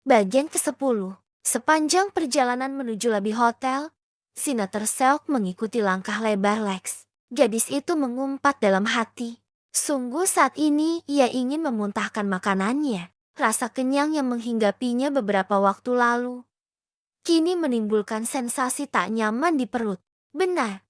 Bagian ke-10. Sepanjang perjalanan menuju lobi hotel, Sina terseok mengikuti langkah lebar Lex. Gadis itu mengumpat dalam hati. Sungguh saat ini ia ingin memuntahkan makanannya. Rasa kenyang yang menghinggapinya beberapa waktu lalu kini menimbulkan sensasi tak nyaman di perut. Benar,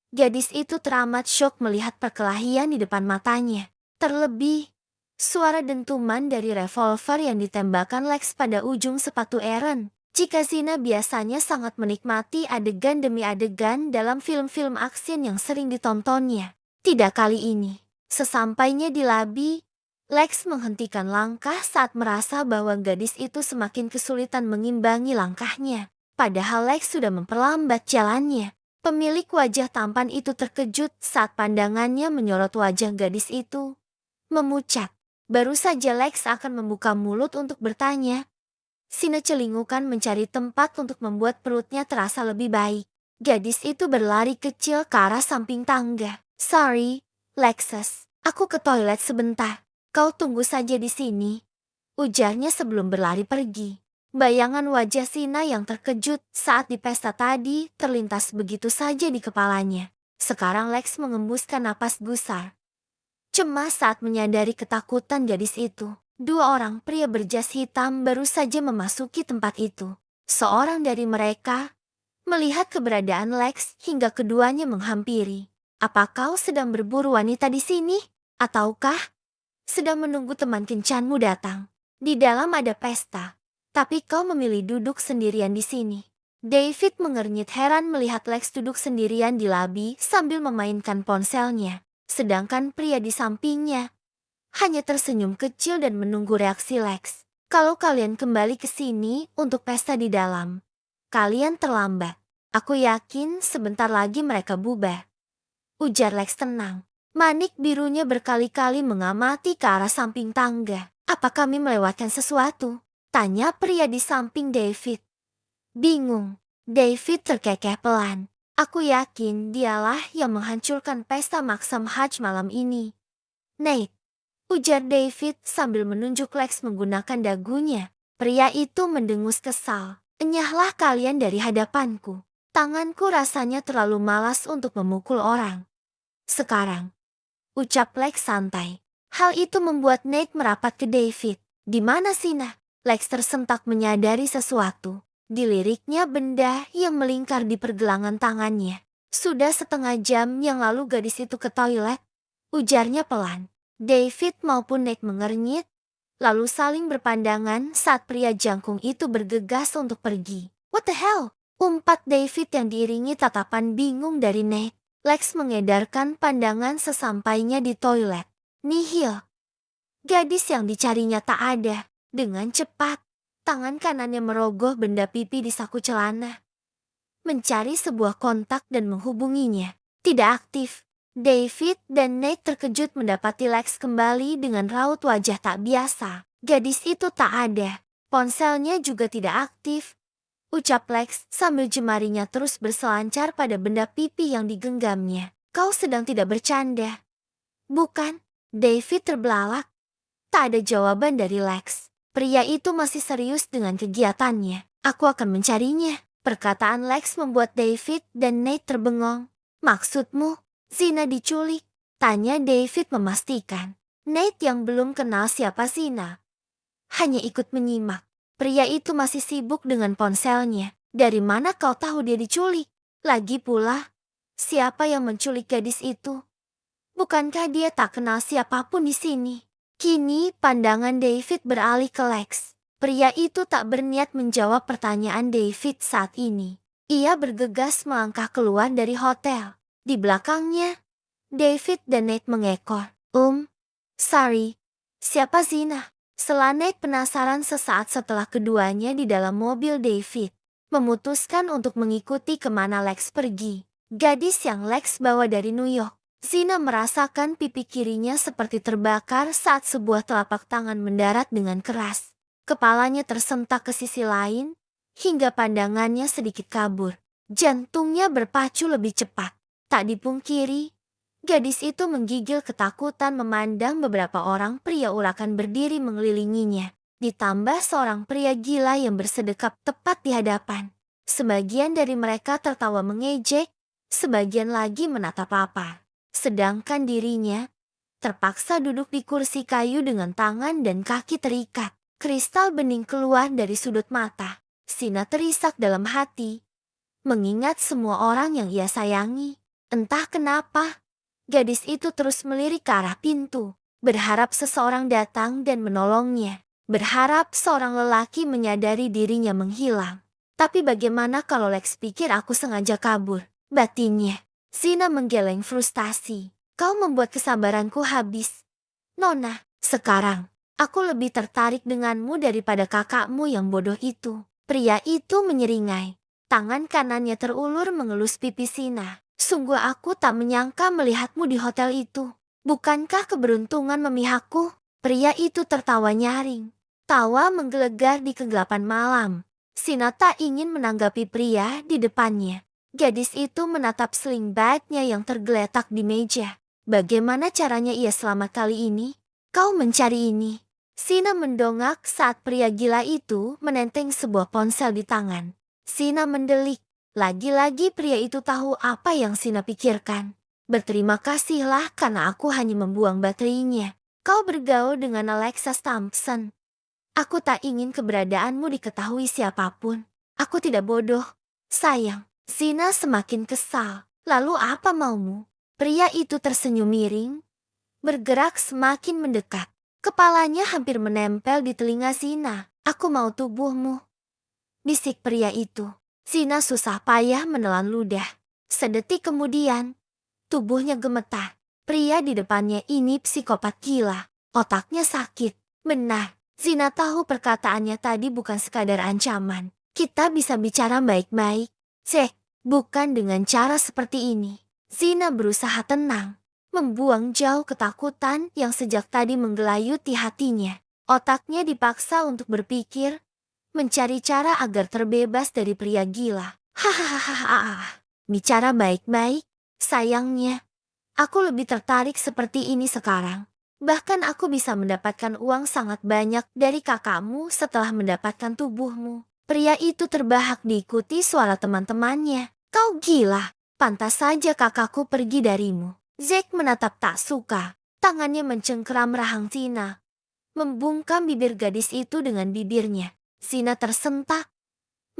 gadis itu teramat syok melihat perkelahian di depan matanya. Terlebih, suara dentuman dari revolver yang ditembakkan Lex pada ujung sepatu Aaron. Jika Zina biasanya sangat menikmati adegan demi adegan dalam film-film action yang sering ditontonnya, tidak kali ini. Sesampainya di labi, Lex menghentikan langkah saat merasa bahwa gadis itu semakin kesulitan mengimbangi langkahnya. Padahal Lex sudah memperlambat jalannya. Pemilik wajah tampan itu terkejut saat pandangannya menyorot wajah gadis itu. Memucat. Baru saja Lex akan membuka mulut untuk bertanya. Sina celingukan mencari tempat untuk membuat perutnya terasa lebih baik. Gadis itu berlari kecil ke arah samping tangga. "Sorry, Lexus. Aku ke toilet sebentar. Kau tunggu saja di sini," ujarnya sebelum berlari pergi. Bayangan wajah Sina yang terkejut saat di pesta tadi terlintas begitu saja di kepalanya. Sekarang Lex mengembuskan napas gusar. Cemas saat menyadari ketakutan gadis itu. Dua orang pria berjas hitam baru saja memasuki tempat itu. Seorang dari mereka melihat keberadaan Lex hingga keduanya menghampiri. "Apa kau sedang berburu wanita di sini? Ataukah sedang menunggu teman kencanmu datang? Di dalam ada pesta, tapi kau memilih duduk sendirian di sini." David mengernyit heran melihat Lex duduk sendirian di labi sambil memainkan ponselnya. Sedangkan pria di sampingnya hanya tersenyum kecil dan menunggu reaksi Lex. "Kalau kalian kembali ke sini untuk pesta di dalam, kalian terlambat. Aku yakin sebentar lagi mereka bubar," ujar Lex tenang. Manik birunya berkali-kali mengamati ke arah samping tangga. "Apa kami melewatkan sesuatu?" tanya pria di samping David. Bingung, David terkekeh pelan. "Aku yakin dialah yang menghancurkan pesta Maksam Hajj malam ini, Nate," ujar David sambil menunjuk Lex menggunakan dagunya. Pria itu mendengus kesal. "Enyahlah kalian dari hadapanku. Tanganku rasanya terlalu malas untuk memukul orang. Sekarang," ucap Lex santai. Hal itu membuat Nate merapat ke David. "Di mana Sina?" Lex tersentak menyadari sesuatu. Diliriknya benda yang melingkar di pergelangan tangannya. "Sudah setengah jam yang lalu gadis itu ke toilet," ujarnya pelan. David maupun Nate mengernyit, lalu saling berpandangan saat pria jangkung itu bergegas untuk pergi. "What the hell?" umpat David yang diiringi tatapan bingung dari Nate. Lex mengedarkan pandangan sesampainya di toilet. Nihil. Gadis yang dicarinya tak ada. Dengan cepat, tangan kanannya merogoh benda pipi di saku celana, mencari sebuah kontak dan menghubunginya. Tidak aktif. David dan Nate terkejut mendapati Lex kembali dengan raut wajah tak biasa. Gadis itu tak ada. Ponselnya juga tidak aktif, ucap Lex sambil jemarinya terus berselancar pada benda pipi yang digenggamnya. "Kau sedang tidak bercanda, bukan?" David terbelalak. Tak ada jawaban dari Lex. Pria itu masih serius dengan kegiatannya. "Aku akan mencarinya." Perkataan Lex membuat David dan Nate terbengong. "Maksudmu, Zina diculik?" tanya David memastikan. Nate yang belum kenal siapa Zina hanya ikut menyimak. Pria itu masih sibuk dengan ponselnya. "Dari mana kau tahu dia diculik? Lagi pula, siapa yang menculik gadis itu? Bukankah dia tak kenal siapapun di sini?" Kini pandangan David beralih ke Lex. Pria itu tak berniat menjawab pertanyaan David saat ini. Ia bergegas melangkah keluar dari hotel. Di belakangnya, David dan Nate mengekor. Sorry, siapa Zina?" Nate penasaran sesaat setelah keduanya di dalam mobil David memutuskan untuk mengikuti kemana Lex pergi. Gadis yang Lex bawa dari New York. Zina merasakan pipi kirinya seperti terbakar saat sebuah telapak tangan mendarat dengan keras. Kepalanya tersentak ke sisi lain, hingga pandangannya sedikit kabur. Jantungnya berpacu lebih cepat. Tak dipungkiri, gadis itu menggigil ketakutan memandang beberapa orang pria urakan berdiri mengelilinginya. Ditambah seorang pria gila yang bersedekap tepat di hadapan. Sebagian dari mereka tertawa mengejek, sebagian lagi menatap lapar. Sedangkan dirinya terpaksa duduk di kursi kayu dengan tangan dan kaki terikat. Kristal bening keluar dari sudut mata. Sina terisak dalam hati, mengingat semua orang yang ia sayangi. Entah kenapa, gadis itu terus melirik ke arah pintu, berharap seseorang datang dan menolongnya. Berharap seorang lelaki menyadari dirinya menghilang. Tapi bagaimana kalau Lex pikir aku sengaja kabur? Batinnya. Sina menggeleng frustasi. Kau membuat kesabaranku habis. Nona, sekarang aku lebih tertarik denganmu daripada kakakmu yang bodoh itu. Pria itu menyeringai. Tangan kanannya terulur mengelus pipi Sina. Sungguh aku tak menyangka melihatmu di hotel itu. Bukankah keberuntungan memihakku? Pria itu tertawa nyaring. Tawa menggelegar di kegelapan malam. Sina tak ingin menanggapi pria di depannya. Gadis itu menatap sling bagnya yang tergeletak di meja. Bagaimana caranya ia selamat kali ini? Kau mencari ini. Sina mendongak saat pria gila itu menenteng sebuah ponsel di tangan. Sina mendelik. Lagi-lagi pria itu tahu apa yang Sina pikirkan. Berterima kasihlah karena aku hanya membuang baterainya. Kau bergaul dengan Alexa Thompson. Aku tak ingin keberadaanmu diketahui siapapun. Aku tidak bodoh. Sayang. Sina semakin kesal. Lalu apa maumu? Pria itu tersenyum miring, bergerak semakin mendekat. Kepalanya hampir menempel di telinga Sina. Aku mau tubuhmu, bisik pria itu. Sina susah payah menelan ludah. Sedetik kemudian, tubuhnya gemetar. Pria di depannya ini psikopat gila. Otaknya sakit. Benar. Sina tahu perkataannya tadi bukan sekadar ancaman. Kita bisa bicara baik-baik. Cek, bukan dengan cara seperti ini. Sina berusaha tenang, membuang jauh ketakutan yang sejak tadi menggelayuti hatinya. Otaknya dipaksa untuk berpikir, mencari cara agar terbebas dari pria gila. Hahaha, bicara baik-baik. Sayangnya, aku lebih tertarik seperti ini sekarang. Bahkan aku bisa mendapatkan uang sangat banyak dari kakakmu setelah mendapatkan tubuhmu. Pria itu terbahak diikuti suara teman-temannya. Kau gila, pantas saja kakakku pergi darimu. Zack menatap tak suka. Tangannya mencengkeram rahang Sina, membungkam bibir gadis itu dengan bibirnya. Sina tersentak,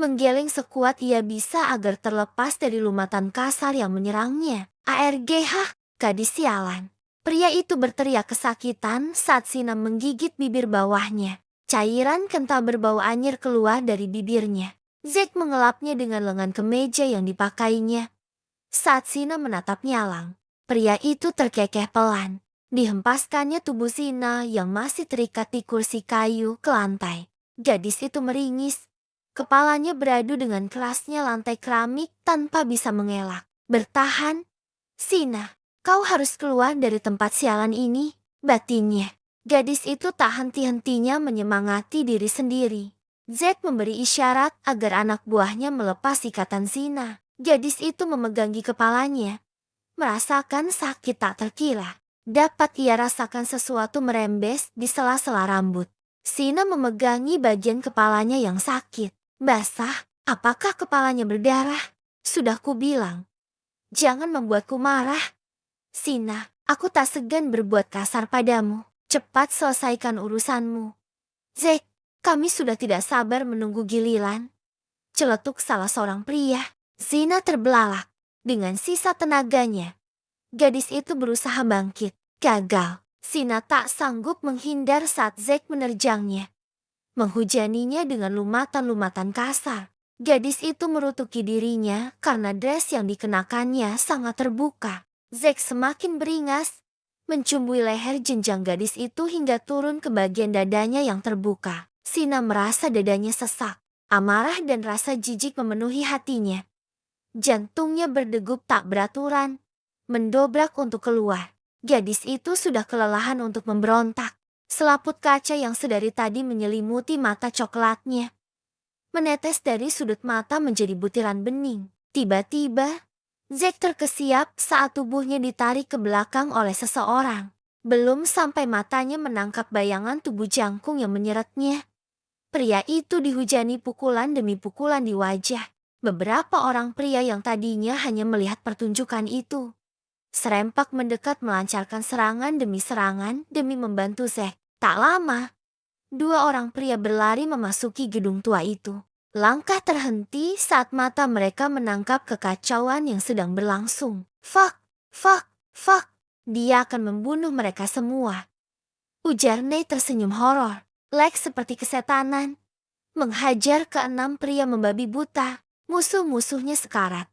menggeleng sekuat ia bisa agar terlepas dari lumatan kasar yang menyerangnya. ARGH, gadis sialan. Pria itu berteriak kesakitan saat Sina menggigit bibir bawahnya. Cairan kental berbau anyir keluar dari bibirnya. Zack mengelapnya dengan lengan kemeja yang dipakainya. Saat Sina menatap nyalang, pria itu terkekeh pelan. Dihempaskannya tubuh Sina yang masih terikat di kursi kayu ke lantai. Gadis itu meringis. Kepalanya beradu dengan kerasnya lantai keramik tanpa bisa mengelak. Bertahan, Sina. Kau harus keluar dari tempat sialan ini, batinnya. Gadis itu tak henti-hentinya menyemangati diri sendiri. Zack memberi isyarat agar anak buahnya melepas ikatan Sina. Gadis itu memegangi kepalanya, merasakan sakit tak terkira. Dapat ia rasakan sesuatu merembes di sela-sela rambut. Sina memegangi bagian kepalanya yang sakit. Basah, apakah kepalanya berdarah? Sudah kubilang, jangan membuatku marah. Sina, aku tak segan berbuat kasar padamu. Cepat selesaikan urusanmu. Zack, kami sudah tidak sabar menunggu giliran. Celetuk salah seorang pria. Sina terbelalak. Dengan sisa tenaganya, gadis itu berusaha bangkit. Gagal. Sina tak sanggup menghindar saat Zack menerjangnya, menghujaninya dengan lumatan-lumatan kasar. Gadis itu merutuki dirinya karena dress yang dikenakannya sangat terbuka. Zack semakin beringas, mencumbui leher jenjang gadis itu hingga turun ke bagian dadanya yang terbuka. Sina merasa dadanya sesak. Amarah dan rasa jijik memenuhi hatinya. Jantungnya berdegup tak beraturan, mendobrak untuk keluar. Gadis itu sudah kelelahan untuk memberontak. Selaput kaca yang sedari tadi menyelimuti mata coklatnya menetes dari sudut mata menjadi butiran bening. Tiba-tiba, Zack terkesiap saat tubuhnya ditarik ke belakang oleh seseorang. Belum sampai matanya menangkap bayangan tubuh jangkung yang menyeretnya. Pria itu dihujani pukulan demi pukulan di wajah. Beberapa orang pria yang tadinya hanya melihat pertunjukan itu serempak mendekat melancarkan serangan demi membantu Zack. Tak lama, dua orang pria berlari memasuki gedung tua itu. Langkah terhenti saat mata mereka menangkap kekacauan yang sedang berlangsung. Fuck, fuck, fuck. Dia akan membunuh mereka semua. Ujar Nate tersenyum horor. Lex seperti kesetanan menghajar ke-6 pria membabi buta. Musuh-musuhnya sekarat.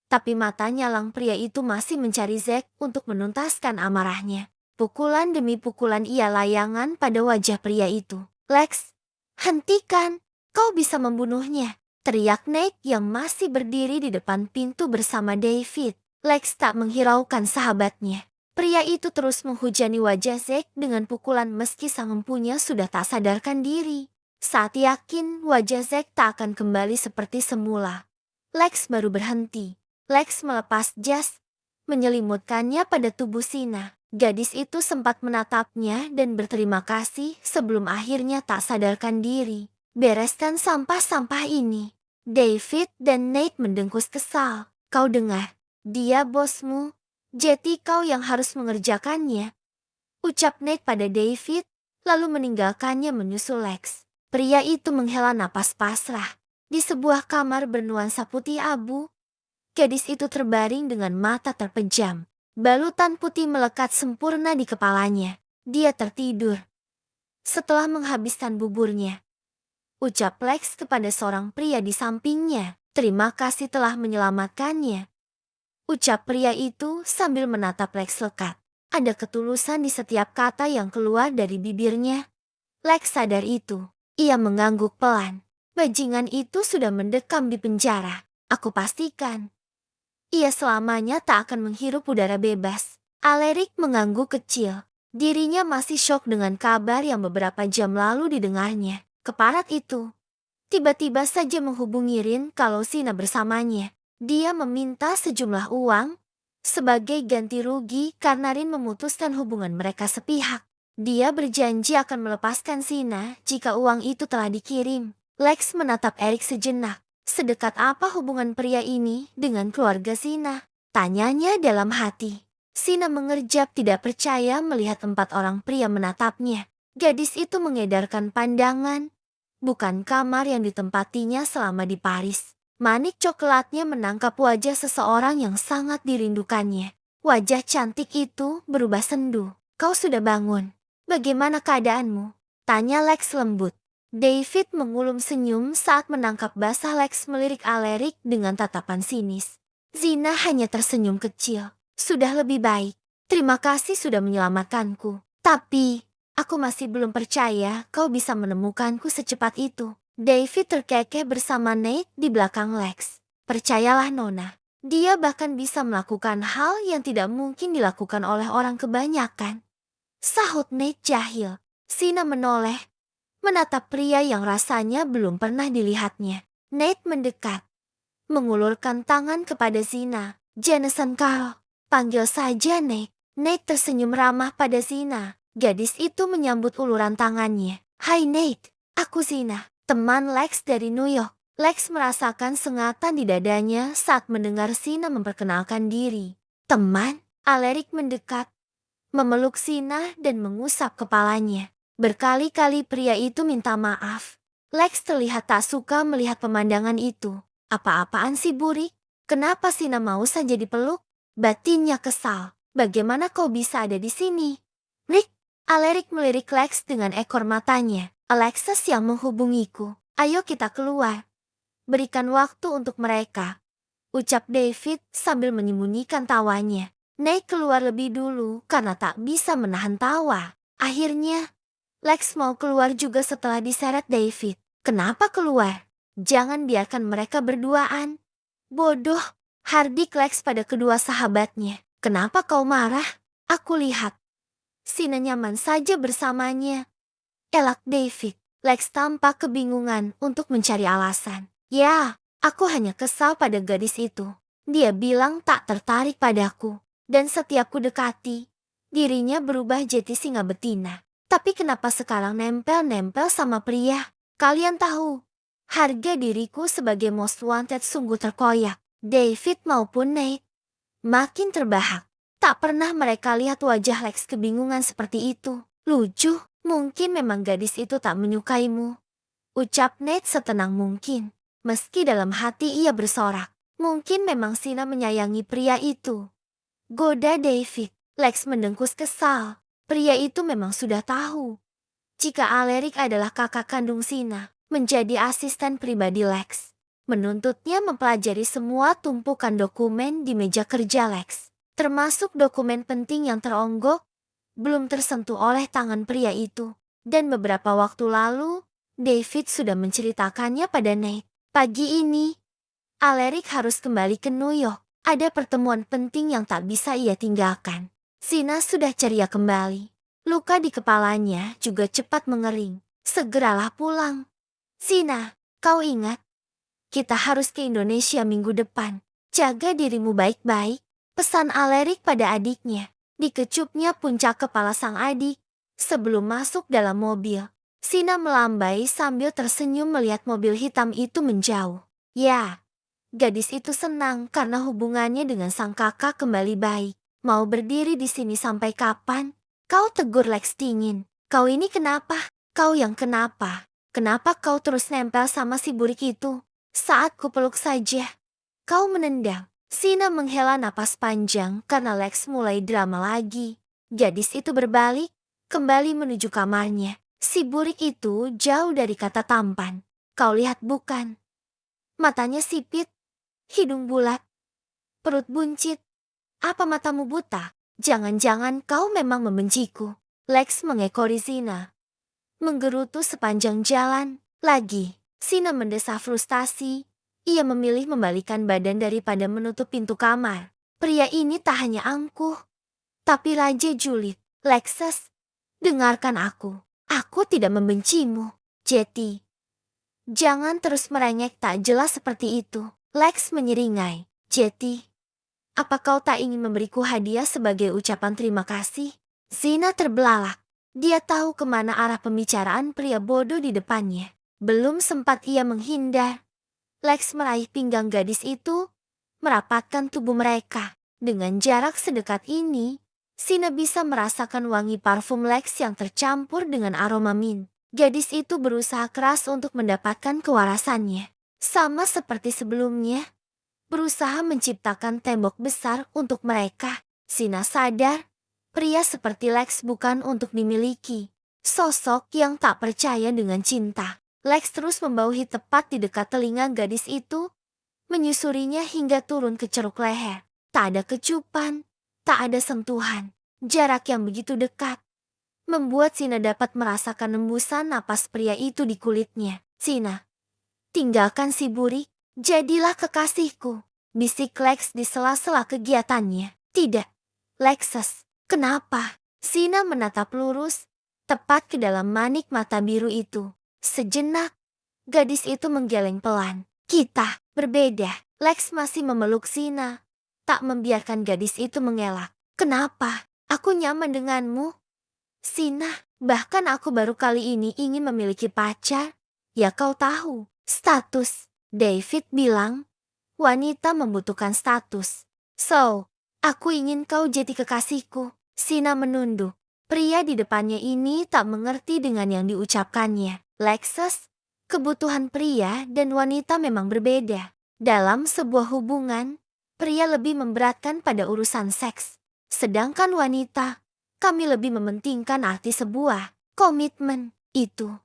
Tapi mata nyalang pria itu masih mencari Zack untuk menuntaskan amarahnya. Pukulan demi pukulan ia layangan pada wajah pria itu. Lex, hentikan, kau bisa membunuhnya. Teriak Nate yang masih berdiri di depan pintu bersama David. Lex tak menghiraukan sahabatnya. Pria itu terus menghujani wajah Zack dengan pukulan meski sang empunya sudah tak sadarkan diri. Saat yakin wajah Zack tak akan kembali seperti semula, Lex baru berhenti. Lex melepas jas, menyelimutkannya pada tubuh Sina. Gadis itu sempat menatapnya dan berterima kasih sebelum akhirnya tak sadarkan diri. Bereskan sampah-sampah ini. David dan Nate mendengkus kesal. Kau dengar? Dia bosmu. Jadi kau yang harus mengerjakannya. Ucap Nate pada David, lalu meninggalkannya menyusul Lex. Pria itu menghela napas pasrah. Di sebuah kamar bernuansa putih abu, gadis itu terbaring dengan mata terpejam. Balutan putih melekat sempurna di kepalanya. Dia tertidur setelah menghabiskan buburnya. Ucap Lex kepada seorang pria di sampingnya. Terima kasih telah menyelamatkannya. Ucap pria itu sambil menatap Lex lekat. Ada ketulusan di setiap kata yang keluar dari bibirnya. Lex sadar itu. Ia mengangguk pelan. Bajingan itu sudah mendekam di penjara. Aku pastikan ia selamanya tak akan menghirup udara bebas. Alaric mengangguk kecil. Dirinya masih syok dengan kabar yang beberapa jam lalu didengarnya. Keparat itu tiba-tiba saja menghubungi Rin kalau Sina bersamanya. Dia meminta sejumlah uang sebagai ganti rugi karena Rin memutuskan hubungan mereka sepihak. Dia berjanji akan melepaskan Sina jika uang itu telah dikirim. Lex menatap Eric sejenak. Sedekat apa hubungan pria ini dengan keluarga Sina? Tanyanya dalam hati. Sina mengerjap tidak percaya melihat 4 orang pria menatapnya. Gadis itu mengedarkan pandangan. Bukan kamar yang ditempatinya selama di Paris. Manik coklatnya menangkap wajah seseorang yang sangat dirindukannya. Wajah cantik itu berubah sendu. Kau sudah bangun. Bagaimana keadaanmu? Tanya Lex lembut. David mengulum senyum saat menangkap basah Lex melirik Alaric dengan tatapan sinis. Zina hanya tersenyum kecil. Sudah lebih baik. Terima kasih sudah menyelamatkanku. Tapi aku masih belum percaya kau bisa menemukanku secepat itu. David terkekeh bersama Nate di belakang Lex. Percayalah Nona, dia bahkan bisa melakukan hal yang tidak mungkin dilakukan oleh orang kebanyakan. Sahut Nate jahil. Sina menoleh, menatap pria yang rasanya belum pernah dilihatnya. Nate mendekat, mengulurkan tangan kepada Zina. Jameson Carl, panggil saja Nate. Nate tersenyum ramah pada Zina. Gadis itu menyambut uluran tangannya. Hai Nate, aku Zina, teman Lex dari New York. Lex merasakan sengatan di dadanya saat mendengar Zina memperkenalkan diri. Teman? Alaric mendekat, memeluk Zina dan mengusap kepalanya. Berkali-kali pria itu minta maaf. Lex terlihat tak suka melihat pemandangan itu. Apa-apaan sih Burik? Kenapa Zina mau saja dipeluk? Batinnya kesal. Bagaimana kau bisa ada di sini? Rick, Alaric melirik Lex dengan ekor matanya. Alexis yang menghubungiku. Ayo kita keluar. Berikan waktu untuk mereka. Ucap David sambil menyembunyikan tawanya. Nate keluar lebih dulu karena tak bisa menahan tawa. Akhirnya, Lex mau keluar juga setelah diseret David. Kenapa keluar? Jangan biarkan mereka berduaan. Bodoh, hardik Lex pada kedua sahabatnya. Kenapa kau marah? Aku lihat Sina nyaman saja bersamanya. Elak David. Lex tampak kebingungan untuk mencari alasan. Ya, aku hanya kesal pada gadis itu. Dia bilang tak tertarik padaku. Dan setiap ku dekati, Dirinya berubah jadi singa betina. Tapi kenapa sekarang nempel-nempel sama pria? Kalian tahu, harga diriku sebagai most wanted sungguh terkoyak. David maupun Nate makin terbahak. Tak pernah mereka lihat wajah Lex kebingungan seperti itu. Lucu, mungkin memang gadis itu tak menyukaimu, ucap Nate setenang mungkin. Meski dalam hati ia bersorak, mungkin memang Sina menyayangi pria itu. Goda David. Lex mendengkus kesal. Pria itu memang sudah tahu jika Alaric adalah kakak kandung Sina, menjadi asisten pribadi Lex. Menuntutnya mempelajari semua tumpukan dokumen di meja kerja Lex, termasuk dokumen penting yang teronggok, belum tersentuh oleh tangan pria itu. Dan beberapa waktu lalu, David sudah menceritakannya pada Nate. Pagi ini, Alaric harus kembali ke New York. Ada pertemuan penting yang tak bisa ia tinggalkan. Sina sudah ceria kembali. Luka di kepalanya juga cepat mengering. Segeralah pulang. Sina, kau ingat? Kita harus ke Indonesia minggu depan. Jaga dirimu baik-baik. Pesan Alaric pada adiknya. Dikecupnya puncak kepala sang adik. Sebelum masuk dalam mobil, Sina melambai sambil tersenyum melihat mobil hitam itu menjauh. Ya, gadis itu senang karena hubungannya dengan sang kakak kembali baik. Mau berdiri di sini sampai kapan? Kau, tegur Lex dingin. Kau ini kenapa? Kau yang kenapa? Kenapa kau terus nempel sama si burik itu? Saat kupeluk saja, kau menendang. Sina menghela napas panjang karena Lex mulai drama lagi. Gadis itu berbalik, kembali menuju kamarnya. Si burik itu jauh dari kata tampan. Kau lihat bukan? Matanya sipit, hidung bulat, perut buncit. Apa matamu buta? Jangan-jangan kau memang membenciku. Lex mengekori Sina, menggerutu sepanjang jalan. Lagi, Sina mendesah frustasi. Ia memilih membalikan badan daripada menutup pintu kamar. Pria ini tak hanya angkuh, tapi raja julid. Lexus, dengarkan aku. Aku tidak membencimu, Jetty. Jangan terus merengek tak jelas seperti itu. Lex menyeringai. Jetty, apa kau tak ingin memberiku hadiah sebagai ucapan terima kasih? Sina terbelalak. Dia tahu kemana arah pembicaraan pria bodoh di depannya. Belum sempat ia menghindar, Lex meraih pinggang gadis itu, merapatkan tubuh mereka. Dengan jarak sedekat ini, Sina bisa merasakan wangi parfum Lex yang tercampur dengan aroma mint. Gadis itu berusaha keras untuk mendapatkan kewarasannya. Sama seperti sebelumnya, berusaha menciptakan tembok besar untuk mereka. Sina sadar, pria seperti Lex bukan untuk dimiliki. Sosok yang tak percaya dengan cinta. Lex terus membauhi tepat di dekat telinga gadis itu, menyusurinya hingga turun ke ceruk leher. Tak ada kecupan, tak ada sentuhan. Jarak yang begitu dekat membuat Sina dapat merasakan embusan napas pria itu di kulitnya. Sina, tinggalkan si burik. Jadilah kekasihku, bisik Lex di sela-sela kegiatannya. Tidak, Lexus, kenapa? Sina menatap lurus, tepat ke dalam manik mata biru itu. Sejenak, gadis itu menggeleng pelan. Kita berbeda. Lex masih memeluk Sina, tak membiarkan gadis itu mengelak. Kenapa? Aku nyaman denganmu, Sina. Bahkan aku baru kali ini ingin memiliki pacar. Ya kau tahu, status. David bilang, wanita membutuhkan status. So, aku ingin kau jadi kekasihku. Sina menunduk. Pria di depannya ini tak mengerti dengan yang diucapkannya. Lexus, kebutuhan pria dan wanita memang berbeda. Dalam sebuah hubungan, pria lebih memberatkan pada urusan seks. Sedangkan wanita, kami lebih mementingkan arti sebuah komitmen. Itu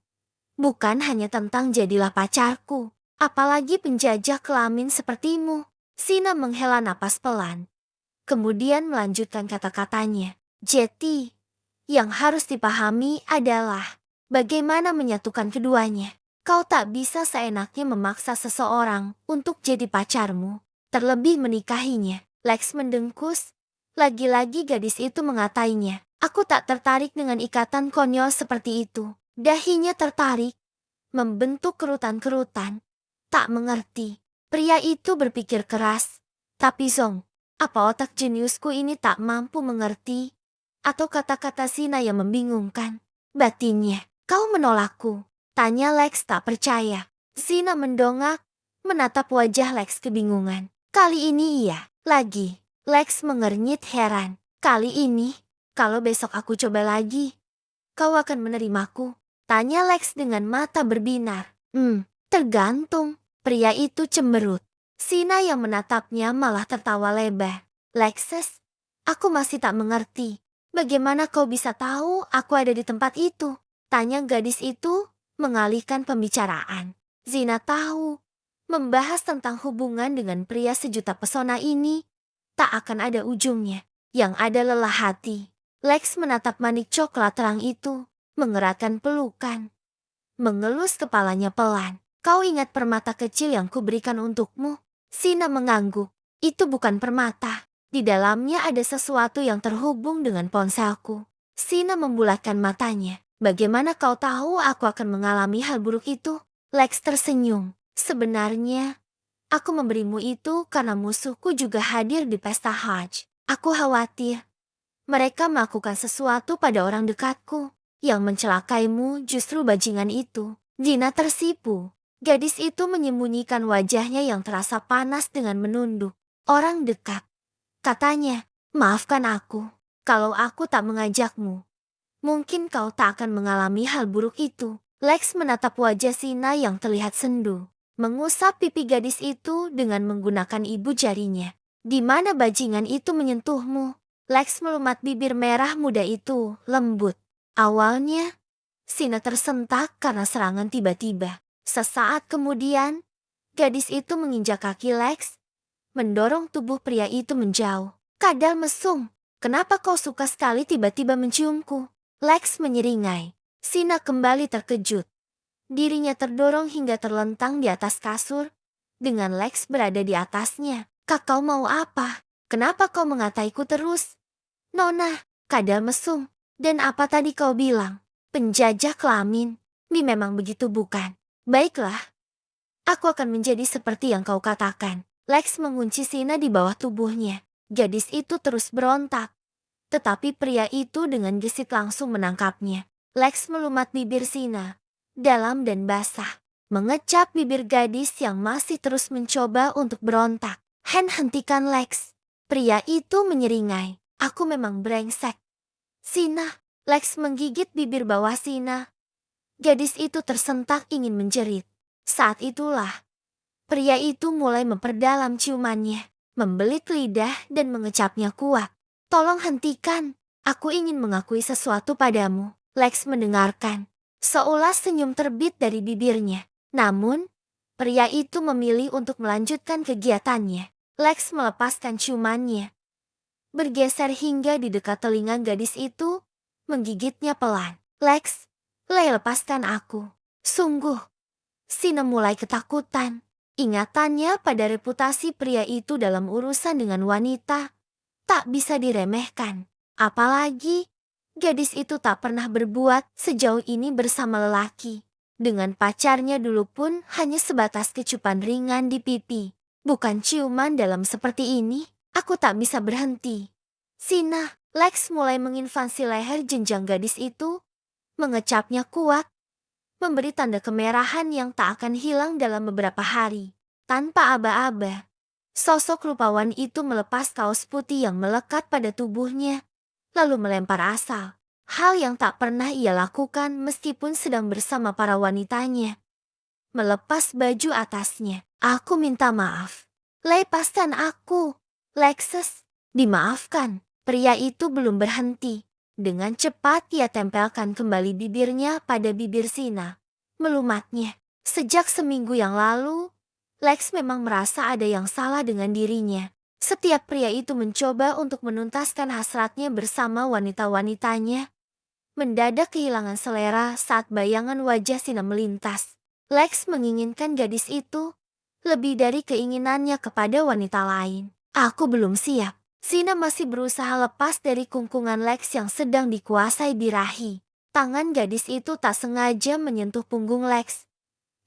bukan hanya tentang jadilah pacarku. Apalagi penjajah kelamin sepertimu. Sina menghela napas pelan. Kemudian melanjutkan kata-katanya. Jetty, yang harus dipahami adalah bagaimana menyatukan keduanya. Kau tak bisa seenaknya memaksa seseorang untuk jadi pacarmu, terlebih menikahinya. Lex mendengkus. Lagi-lagi gadis itu mengatainya. Aku tak tertarik dengan ikatan konyol seperti itu. Dahinya tertarik, membentuk kerutan-kerutan. Tak mengerti. Pria itu berpikir keras. Tapi Zong, apa otak jeniusku ini tak mampu mengerti? Atau kata-kata Sina yang membingungkan? Batinnya, kau menolakku? Tanya Lex tak percaya. Sina mendongak, menatap wajah Lex kebingungan. Kali ini iya, lagi. Lex mengernyit heran. Kali ini, kalau besok aku coba lagi, kau akan menerimaku? Tanya Lex dengan mata berbinar. Tergantung. Pria itu cemberut. Sina yang menatapnya malah tertawa lebar. Lexus, aku masih tak mengerti. Bagaimana kau bisa tahu aku ada di tempat itu? Tanya gadis itu, mengalihkan pembicaraan. Zina tahu, membahas tentang hubungan dengan pria sejuta pesona ini tak akan ada ujungnya. Yang ada lelah hati. Lex menatap manik coklat terang itu, mengeratkan pelukan. Mengelus kepalanya pelan. Kau ingat permata kecil yang kuberikan untukmu? Sina mengangguk. Itu bukan permata. Di dalamnya ada sesuatu yang terhubung dengan ponselku. Sina membulatkan matanya. Bagaimana kau tahu aku akan mengalami hal buruk itu? Lex tersenyum. Sebenarnya, aku memberimu itu karena musuhku juga hadir di pesta Hajj. Aku khawatir mereka melakukan sesuatu pada orang dekatku. Yang mencelakaimu justru bajingan itu. Gina tersipu. Gadis itu menyembunyikan wajahnya yang terasa panas dengan menunduk. Orang dekat. Katanya, maafkan aku. Kalau aku tak mengajakmu, mungkin kau tak akan mengalami hal buruk itu. Lex menatap wajah Sina yang terlihat sendu. Mengusap pipi gadis itu dengan menggunakan ibu jarinya. Di mana bajingan itu menyentuhmu? Lex melumat bibir merah muda itu, lembut. Awalnya, Sina tersentak karena serangan tiba-tiba. Sesaat kemudian, gadis itu menginjak kaki Lex, mendorong tubuh pria itu menjauh. Kadal mesum, kenapa kau suka sekali tiba-tiba menciumku? Lex menyeringai. Sina kembali terkejut. Dirinya terdorong hingga terlentang di atas kasur, dengan Lex berada di atasnya. Kau mau apa? Kenapa kau mengataiku terus? Nona, kadal mesum. Dan apa tadi kau bilang? Penjajah kelamin. Memang begitu bukan? Baiklah. Aku akan menjadi seperti yang kau katakan. Lex mengunci Sina di bawah tubuhnya. Gadis itu terus berontak. Tetapi pria itu dengan gesit langsung menangkapnya. Lex melumat bibir Sina, dalam dan basah. Mengecap bibir gadis yang masih terus mencoba untuk berontak. Hentikan Lex. Pria itu menyeringai. Aku memang brengsek. Sina. Lex menggigit bibir bawah Sina. Gadis itu tersentak ingin menjerit. Saat itulah, pria itu mulai memperdalam ciumannya, membelit lidah dan mengecapnya kuat. Tolong hentikan, aku ingin mengakui sesuatu padamu. Lex mendengarkan. Seolah senyum terbit dari bibirnya. Namun, pria itu memilih untuk melanjutkan kegiatannya. Lex melepaskan ciumannya, bergeser hingga di dekat telinga gadis itu, menggigitnya pelan. Lex, lepaskan aku. Sungguh. Sina mulai ketakutan. Ingatannya pada reputasi pria itu dalam urusan dengan wanita tak bisa diremehkan. Apalagi, gadis itu tak pernah berbuat sejauh ini bersama lelaki. Dengan pacarnya dulu pun hanya sebatas kecupan ringan di pipi. Bukan ciuman dalam seperti ini. Aku tak bisa berhenti. Sina, Lex mulai menginvasi leher jenjang gadis itu, mengecapnya kuat, memberi tanda kemerahan yang tak akan hilang dalam beberapa hari. Tanpa aba-aba, sosok rupawan itu melepas kaos putih yang melekat pada tubuhnya, lalu melempar asal. Hal yang tak pernah ia lakukan meskipun sedang bersama para wanitanya. Melepas baju atasnya. Aku minta maaf. Lepaskan aku. Lexus, dimaafkan. Pria itu belum berhenti. Dengan cepat ia tempelkan kembali bibirnya pada bibir Sina. Melumatnya. Sejak seminggu yang lalu, Lex memang merasa ada yang salah dengan dirinya. Setiap pria itu mencoba untuk menuntaskan hasratnya bersama wanita-wanitanya. Mendadak kehilangan selera saat bayangan wajah Sina melintas. Lex menginginkan gadis itu lebih dari keinginannya kepada wanita lain. Aku belum siap. Sina masih berusaha lepas dari kungkungan Lex yang sedang dikuasai birahi. Tangan gadis itu tak sengaja menyentuh punggung Lex,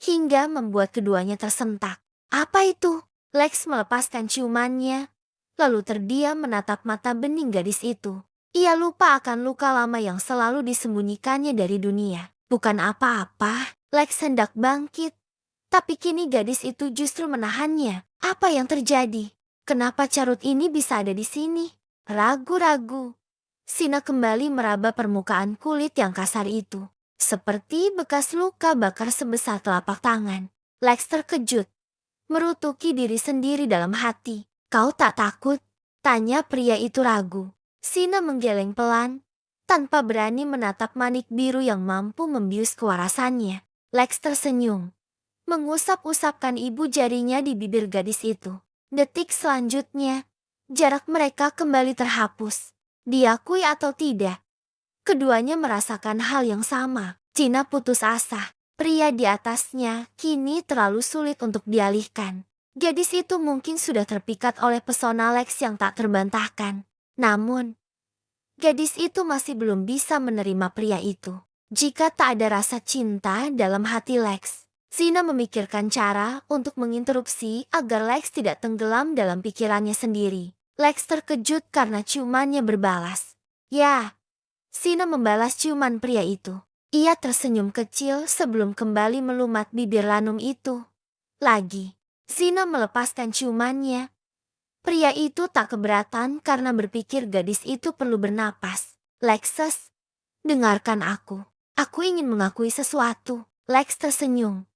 hingga membuat keduanya tersentak. Apa itu? Lex melepaskan ciumannya, lalu terdiam menatap mata bening gadis itu. Ia lupa akan luka lama yang selalu disembunyikannya dari dunia. Bukan apa-apa, Lex hendak bangkit. Tapi kini gadis itu justru menahannya. Apa yang terjadi? Kenapa carut ini bisa ada di sini? Ragu-ragu. Sina kembali meraba permukaan kulit yang kasar itu. Seperti bekas luka bakar sebesar telapak tangan. Lex terkejut. Merutuki diri sendiri dalam hati. Kau tak takut? Tanya pria itu ragu. Sina menggeleng pelan, tanpa berani menatap manik biru yang mampu membius kewarasannya. Lex tersenyum, mengusap-usapkan ibu jarinya di bibir gadis itu. Detik selanjutnya, jarak mereka kembali terhapus. Diakui atau tidak, keduanya merasakan hal yang sama. Cina putus asa. Pria di atasnya kini terlalu sulit untuk dialihkan. Gadis itu mungkin sudah terpikat oleh pesona Lex yang tak terbantahkan. Namun, gadis itu masih belum bisa menerima pria itu. Jika tak ada rasa cinta dalam hati Lex, Sina memikirkan cara untuk menginterupsi agar Lex tidak tenggelam dalam pikirannya sendiri. Lex terkejut karena ciumannya berbalas. Ya, Sina membalas ciuman pria itu. Ia tersenyum kecil sebelum kembali melumat bibir ranum itu. Lagi, Sina melepaskan ciumannya. Pria itu tak keberatan karena berpikir gadis itu perlu bernapas. Lexus, dengarkan aku. Aku ingin mengakui sesuatu. Lex tersenyum,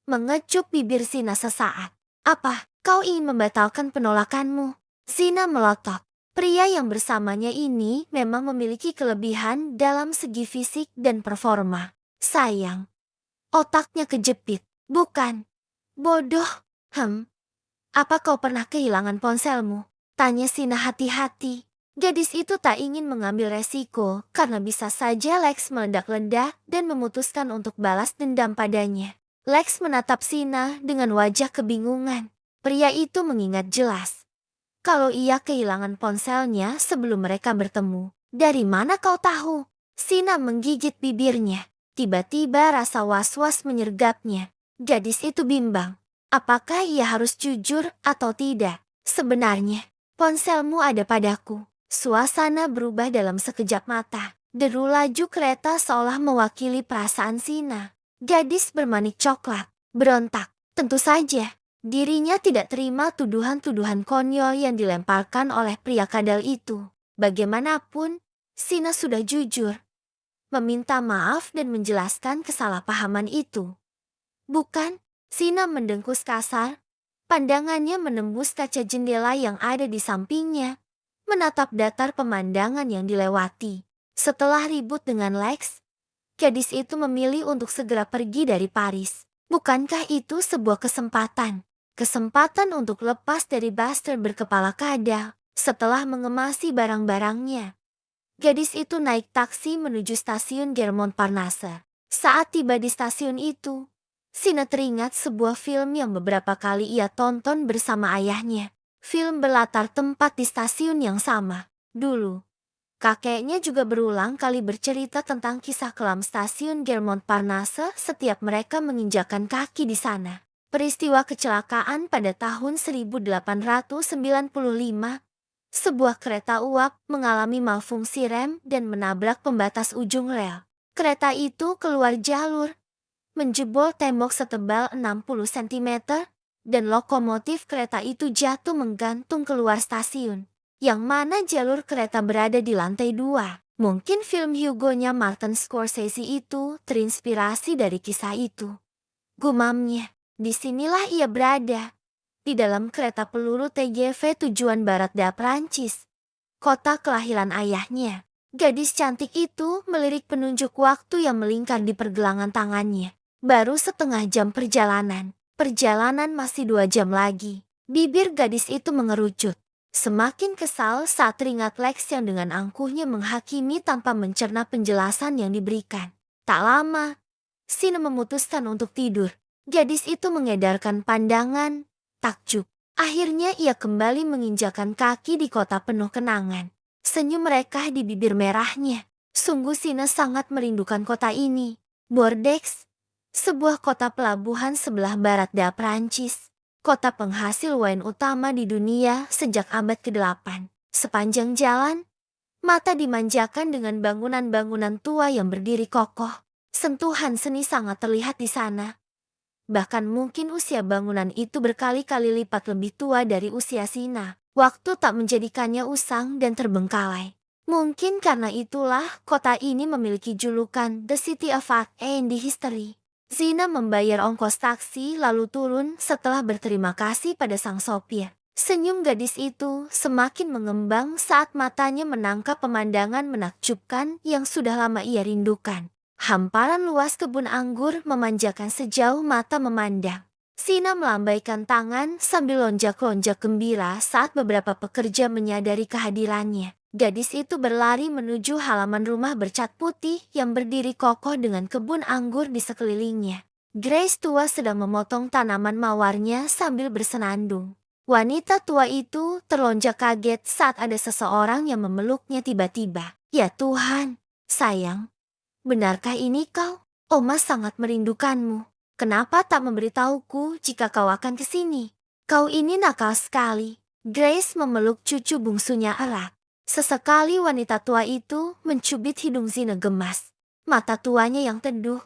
mengecup bibir Sina sesaat. Apa, kau ingin membatalkan penolakanmu? Sina melotot. Pria yang bersamanya ini memang memiliki kelebihan dalam segi fisik dan performa. Sayang, otaknya kejepit. Bukan. Bodoh. Apa kau pernah kehilangan ponselmu? Tanya Sina hati-hati. Gadis itu tak ingin mengambil resiko karena bisa saja Lex meledak-ledak dan memutuskan untuk balas dendam padanya. Lex menatap Sina dengan wajah kebingungan. Pria itu mengingat jelas kalau ia kehilangan ponselnya sebelum mereka bertemu. Dari mana kau tahu? Sina menggigit bibirnya. Tiba-tiba rasa was-was menyergapnya. Gadis itu bimbang. Apakah ia harus jujur atau tidak? Sebenarnya, ponselmu ada padaku. Suasana berubah dalam sekejap mata. Deru laju kereta seolah mewakili perasaan Sina. Gadis bermanik coklat, berontak. Tentu saja, dirinya tidak terima tuduhan-tuduhan konyol yang dilemparkan oleh pria kadal itu. Bagaimanapun, Sina sudah jujur, meminta maaf dan menjelaskan kesalahpahaman itu. Bukan? Sina mendengkus kasar. Pandangannya menembus kaca jendela yang ada di sampingnya, menatap datar pemandangan yang dilewati. Setelah ribut dengan Lex, gadis itu memilih untuk segera pergi dari Paris. Bukankah itu sebuah kesempatan? Kesempatan untuk lepas dari bastard berkepala kadal. Setelah mengemasi barang-barangnya, gadis itu naik taksi menuju stasiun Gare Montparnasse. Saat tiba di stasiun itu, Sina teringat sebuah film yang beberapa kali ia tonton bersama ayahnya. Film berlatar tempat di stasiun yang sama. Dulu, kakeknya juga berulang kali bercerita tentang kisah kelam stasiun Gare Montparnasse setiap mereka menginjakan kaki di sana. Peristiwa kecelakaan pada tahun 1895, sebuah kereta uap mengalami malfungsi rem dan menabrak pembatas ujung rel. Kereta itu keluar jalur, menjebol tembok setebal 60 cm, dan lokomotif kereta itu jatuh menggantung keluar stasiun. Yang mana jalur kereta berada di lantai 2. Mungkin film Hugo-nya Martin Scorsese itu terinspirasi dari kisah itu. Gumamnya, disinilah ia berada. Di dalam kereta peluru TGV tujuan Barat da Prancis, kota kelahiran ayahnya. Gadis cantik itu melirik penunjuk waktu yang melingkar di pergelangan tangannya. Baru setengah jam perjalanan. Perjalanan masih 2 jam lagi. Bibir gadis itu mengerucut. Semakin kesal saat teringat Lex yang dengan angkuhnya menghakimi tanpa mencerna penjelasan yang diberikan. Tak lama, Sina memutuskan untuk tidur. Gadis itu mengedarkan pandangan, takjub. Akhirnya ia kembali menginjakan kaki di kota penuh kenangan. Senyum mereka di bibir merahnya. Sungguh Sina sangat merindukan kota ini. Bordeaux, sebuah kota pelabuhan sebelah barat da Prancis. Kota penghasil wine utama di dunia sejak abad ke-8. Sepanjang jalan, Mata dimanjakan dengan bangunan-bangunan tua yang berdiri kokoh. Sentuhan seni sangat terlihat di sana. Bahkan mungkin usia bangunan itu berkali-kali lipat lebih tua dari usia Sina. Waktu tak menjadikannya usang dan terbengkalai. Mungkin karena itulah kota ini memiliki julukan The City of Art and History. Zina membayar ongkos taksi lalu turun setelah berterima kasih pada sang sopir. Senyum gadis itu semakin mengembang saat matanya menangkap pemandangan menakjubkan yang sudah lama ia rindukan. Hamparan luas kebun anggur memanjakan sejauh mata memandang. Sina melambaikan tangan sambil lonjak-lonjak gembira saat beberapa pekerja menyadari kehadirannya. Gadis itu berlari menuju halaman rumah bercat putih yang berdiri kokoh dengan kebun anggur di sekelilingnya. Grace tua sedang memotong tanaman mawarnya sambil bersenandung. Wanita tua itu terlonjak kaget saat ada seseorang yang memeluknya tiba-tiba. Ya Tuhan, sayang. Benarkah ini kau? Oma sangat merindukanmu. Kenapa tak memberitahuku jika kau akan ke sini? Kau ini nakal sekali. Grace memeluk cucu bungsunya erat. Sesekali wanita tua itu mencubit hidung Zina gemas. Mata tuanya yang teduh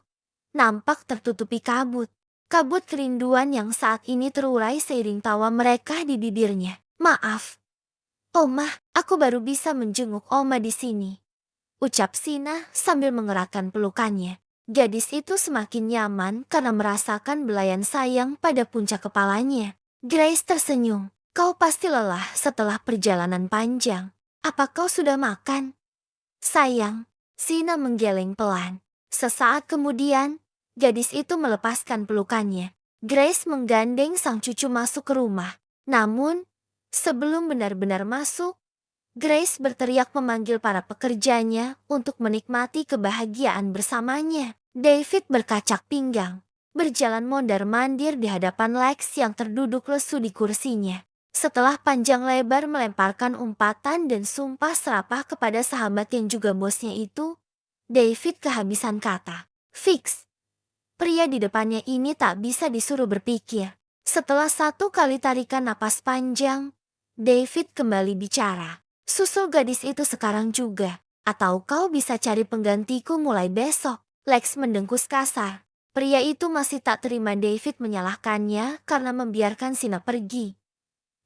nampak tertutupi kabut. Kabut kerinduan yang saat ini terurai seiring tawa mereka di bibirnya. Maaf, Oma, aku baru bisa menjenguk Oma di sini, ucap Sina sambil mengeratkan pelukannya. Gadis itu semakin nyaman karena merasakan belayan sayang pada puncak kepalanya. Grace tersenyum. Kau pasti lelah setelah perjalanan panjang. Apa kau sudah makan? Sayang, Sina menggeleng pelan. Sesaat kemudian, gadis itu melepaskan pelukannya. Grace menggandeng sang cucu masuk ke rumah. Namun, sebelum benar-benar masuk, Grace berteriak memanggil para pekerjanya untuk menikmati kebahagiaan bersamanya. David berkacak pinggang, berjalan mondar-mandir di hadapan Lex yang terduduk lesu di kursinya. Setelah panjang lebar melemparkan umpatan dan sumpah serapah kepada sahabat yang juga bosnya itu, David kehabisan kata. Fix, pria di depannya ini tak bisa disuruh berpikir. Setelah satu kali tarikan napas panjang, David kembali bicara. Susul gadis itu sekarang juga, atau kau bisa cari penggantiku mulai besok. Lex mendengkus kasar. Pria itu masih tak terima David menyalahkannya karena membiarkan Sina pergi.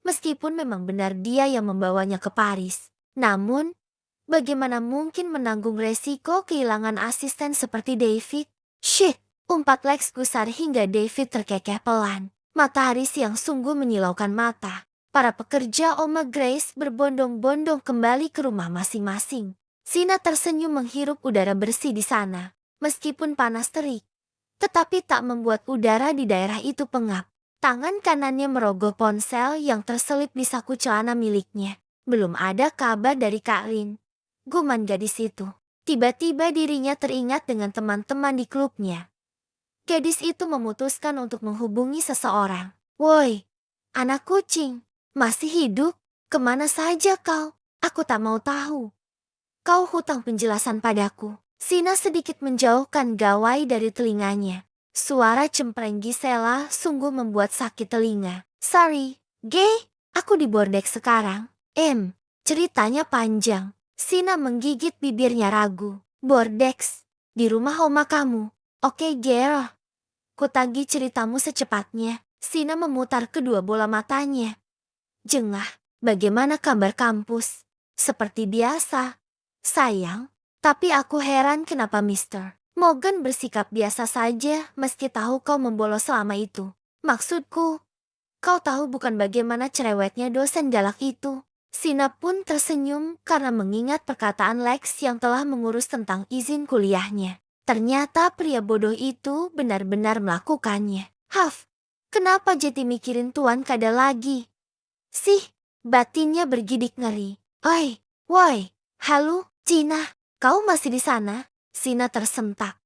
Meskipun memang benar dia yang membawanya ke Paris. Namun, bagaimana mungkin menanggung resiko kehilangan asisten seperti David? Shit, umpat Lex gusar hingga David terkekeh pelan. Matahari siang sungguh menyilaukan mata. Para pekerja Oma Grace berbondong-bondong kembali ke rumah masing-masing. Sina tersenyum menghirup udara bersih di sana. Meskipun panas terik, tetapi tak membuat udara di daerah itu pengap. Tangan kanannya merogoh ponsel yang terselip di saku celana miliknya. Belum ada kabar dari Kak Lin, guman gadis itu. Tiba-tiba dirinya teringat dengan teman-teman di klubnya. Gadis itu memutuskan untuk menghubungi seseorang. Woi, anak kucing. Masih hidup? Kemana saja kau? Aku tak mau tahu. Kau hutang penjelasan padaku. Sina sedikit menjauhkan gawai dari telinganya. Suara cempreng Gisela sungguh membuat sakit telinga. Sorry, gay, aku di bordek sekarang. Ceritanya panjang. Sina menggigit bibirnya ragu. Bordex, di rumah oma kamu. Oke girl, kutagih ceritamu secepatnya. Sina memutar kedua bola matanya. Jengah, bagaimana kabar kampus? Seperti biasa, sayang. Tapi aku heran kenapa Mr. Morgan bersikap biasa saja meski tahu kau membolos selama itu. Maksudku, kau tahu bukan bagaimana cerewetnya dosen galak itu. Sina pun tersenyum karena mengingat perkataan Lex yang telah mengurus tentang izin kuliahnya. Ternyata pria bodoh itu benar-benar melakukannya. Haf, kenapa jadi mikirin Tuan Kada lagi? Sih, batinnya bergidik ngeri. Woi, halo, Cina, kau masih di sana? Sina tersentak.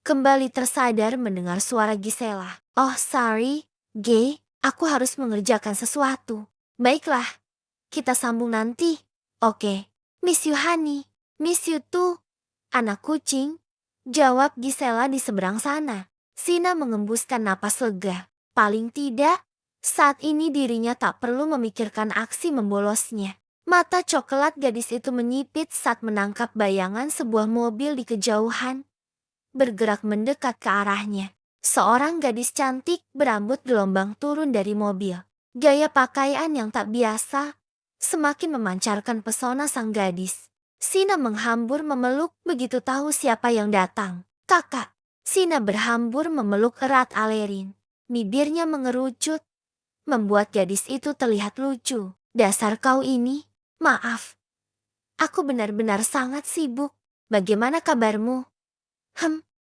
Kembali tersadar mendengar suara Gisela. Oh sorry, Gay, aku harus mengerjakan sesuatu. Baiklah, kita sambung nanti. Oke, miss you honey, miss you too. Anak kucing, jawab Gisela di seberang sana. Sina mengembuskan napas lega. Paling tidak, saat ini dirinya tak perlu memikirkan aksi membolosnya. Mata coklat gadis itu menyipit saat menangkap bayangan sebuah mobil di kejauhan, bergerak mendekat ke arahnya. Seorang gadis cantik berambut gelombang turun dari mobil. Gaya pakaian yang tak biasa semakin memancarkan pesona sang gadis. Sina menghambur memeluk begitu tahu siapa yang datang. Kakak. Sina berhambur memeluk erat Alerin. Bibirnya mengerucut, membuat gadis itu terlihat lucu. Dasar kau ini. Maaf, aku benar-benar sangat sibuk. Bagaimana kabarmu?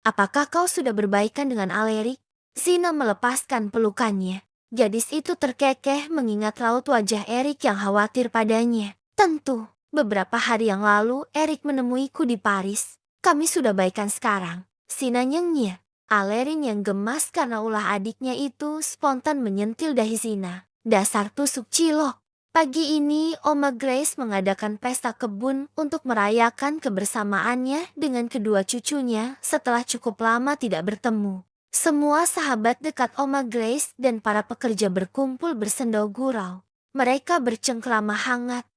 Apakah kau sudah berbaikan dengan Alerik? Sina melepaskan pelukannya. Gadis itu terkekeh mengingat raut wajah Erik yang khawatir padanya. Tentu, beberapa hari yang lalu Erik menemuiku di Paris. Kami sudah baikan sekarang. Sina nyengnya. Alerin yang gemas karena ulah adiknya itu spontan menyentil dahi Sina. Dasar tusuk cilok. Pagi ini, Oma Grace mengadakan pesta kebun untuk merayakan kebersamaannya dengan kedua cucunya setelah cukup lama tidak bertemu. Semua sahabat dekat Oma Grace dan para pekerja berkumpul bersendau gurau. Mereka bercengkrama hangat,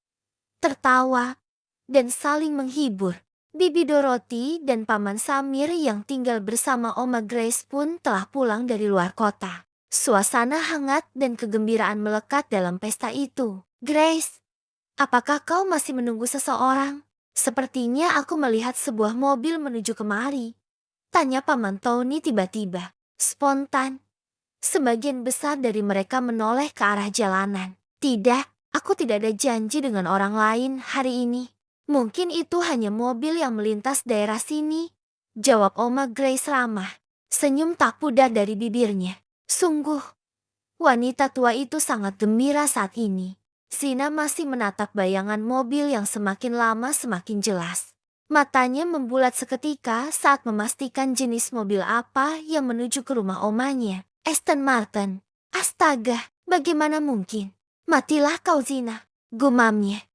tertawa, dan saling menghibur. Bibi Dorothy dan Paman Samir yang tinggal bersama Oma Grace pun telah pulang dari luar kota. Suasana hangat dan kegembiraan melekat dalam pesta itu. Grace, apakah kau masih menunggu seseorang? Sepertinya aku melihat sebuah mobil menuju kemari. Tanya Paman Tony tiba-tiba. Spontan. Sebagian besar dari mereka menoleh ke arah jalanan. Tidak, aku tidak ada janji dengan orang lain hari ini. Mungkin itu hanya mobil yang melintas daerah sini. Jawab Oma Grace ramah. Senyum tak pudar dari bibirnya. Sungguh, wanita tua itu sangat gembira saat ini. Sina masih menatap bayangan mobil yang semakin lama semakin jelas. Matanya membulat seketika saat memastikan jenis mobil apa yang menuju ke rumah omanya. Aston Martin. Astaga, bagaimana mungkin? Matilah kau Zina, gumamnya.